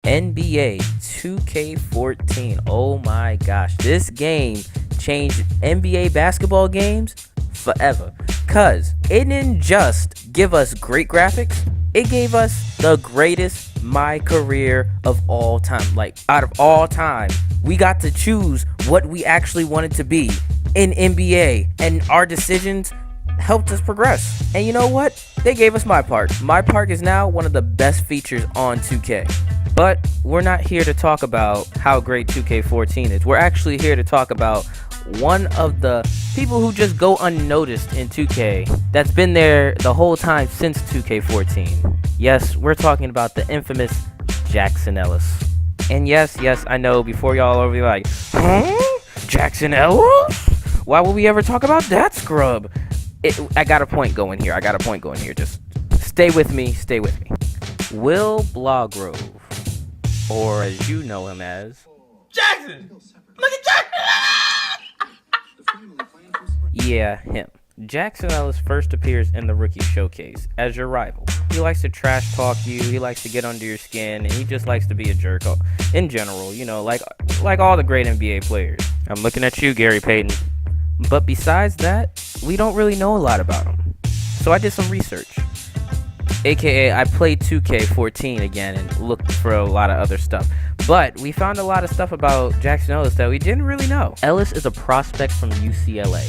NBA 2K14. Oh my gosh, this game changed NBA basketball games forever. Cause it didn't just give us great graphics, it gave us the greatest my career of all time. Like, out of all time, we got to choose what we actually wanted to be in NBA, and our decisions helped us progress. And you know what? They gave us My Park. My Park is now one of the best features on 2K. But we're not here to talk about how great 2K14 is. We're actually here to talk about one of the people who just go unnoticed in 2K that's been there the whole time since 2K14. Yes, we're talking about the infamous Jackson Ellis. And yes, I know before y'all are like, Jackson Ellis? Why would we ever talk about that scrub? I got a point going here. Just stay with me. Will Blogrove, or as you know him as Jackson! Look at Jackson! Yeah, him. Jackson Ellis first appears in the Rookie Showcase as your rival. He likes to trash talk you, he likes to get under your skin, and he just likes to be a jerk in general, you know, like all the great NBA players. I'm looking at you, Gary Payton. But besides that, we don't really know a lot about him. So I did some research. AKA, I played 2K14 again and looked for a lot of other stuff. But we found a lot of stuff about Jackson Ellis that we didn't really know. Ellis is a prospect from UCLA,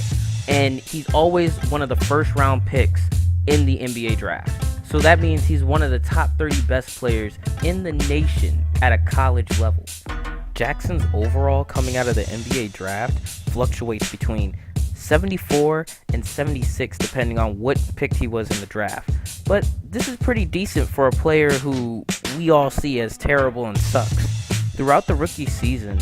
and he's always one of the first round picks in the NBA draft. So that means he's one of the top 30 best players in the nation at a college level. Jackson's overall coming out of the NBA draft fluctuates between 74 and 76 depending on what pick he was in the draft. But this is pretty decent for a player who we all see as terrible and sucks. Throughout the rookie season,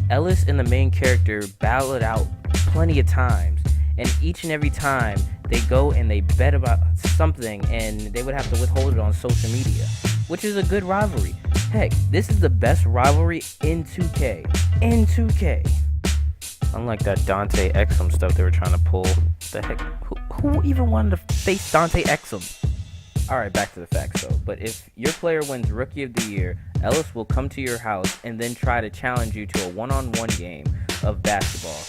Ellis and the main character battle it out plenty of times, and each and every time they go and they bet about something and they would have to withhold it on social media, which is a good rivalry. Heck, this is the best rivalry in 2K. Unlike that Dante Exum stuff they were trying to pull. The heck? Who even wanted to face Dante Exum? Alright, back to the facts though. But if your player wins Rookie of the Year, Ellis will come to your house and then try to challenge you to a one-on-one game of basketball,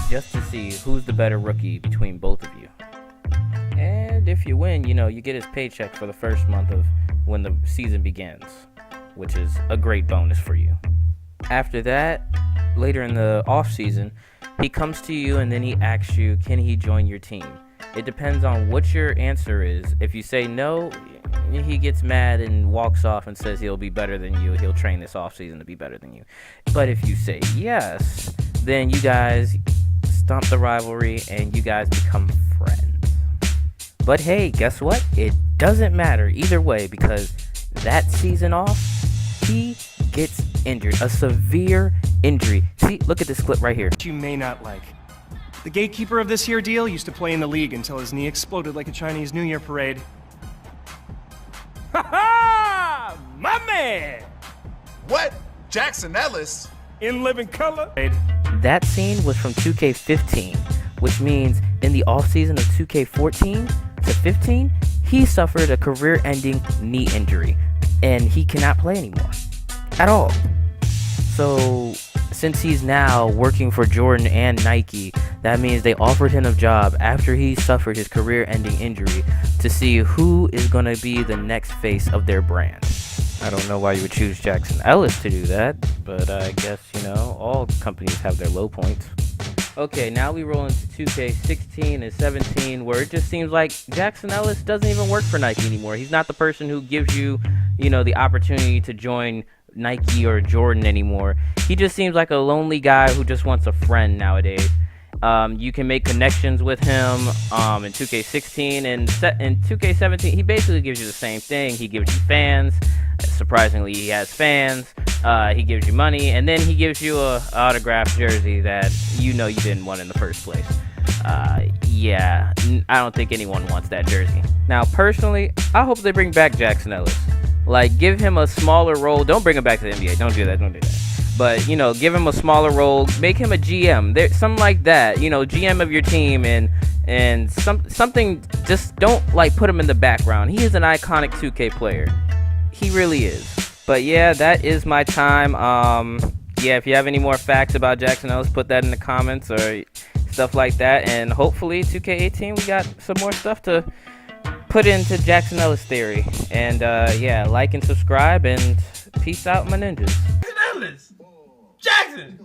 just to see who's the better rookie between both of you. And if you win, you know, you get his paycheck for the first month of when the season begins, which is a great bonus for you. After that, later in the off season, he comes to you and then he asks you, can he join your team? It depends on what your answer is. If you say no, he gets mad and walks off and says he'll be better than you. He'll train this off season to be better than you. But if you say yes, then you guys stomp the rivalry and you guys become friends. But hey, guess what? It doesn't matter either way, because that season off, he gets injured. A severe injury. See, look at this clip right here. You may not like. The gatekeeper of this here deal used to play in the league until his knee exploded like a Chinese New Year parade. Ha ha! My man! What? Jackson Ellis? In living color? That scene was from 2K15, which means in the offseason of 2K14 to 15, he suffered a career-ending knee injury, and he cannot play anymore. At all. So, since he's now working for Jordan and Nike, that means they offered him a job after he suffered his career-ending injury to see who is going to be the next face of their brand. I don't know why you would choose Jackson Ellis to do that, but I guess, you know, all companies have their low points. Okay, now we roll into 2K16 and 17, where it just seems like Jackson Ellis doesn't even work for Nike anymore. He's not the person who gives you, you know, the opportunity to join Nike or Jordan anymore. He just seems like a lonely guy who just wants a friend nowadays. You can make connections with him in 2K16 and in 2K17. He basically gives you the same thing. He gives you fans. Surprisingly, he has fans. He gives you money, and then he gives you a autographed jersey that you know you didn't want in the first place. Yeah, I don't think anyone wants that jersey. Now, personally, I hope they bring back Jackson Ellis. Like, give him a smaller role. Don't bring him back to the NBA. Don't do that. But, you know, give him a smaller role. Make him a GM. Something like that. You know, GM of your team and something. Just don't, like, put him in the background. He is an iconic 2K player. He really is. But yeah, that is my time. Yeah, if you have any more facts about Jackson Ellis, put that in the comments or stuff like that. And hopefully 2K18, we got some more stuff to put into Jackson Ellis theory. And yeah, like and subscribe, and peace out, my ninjas. Jackson Ellis! Jackson!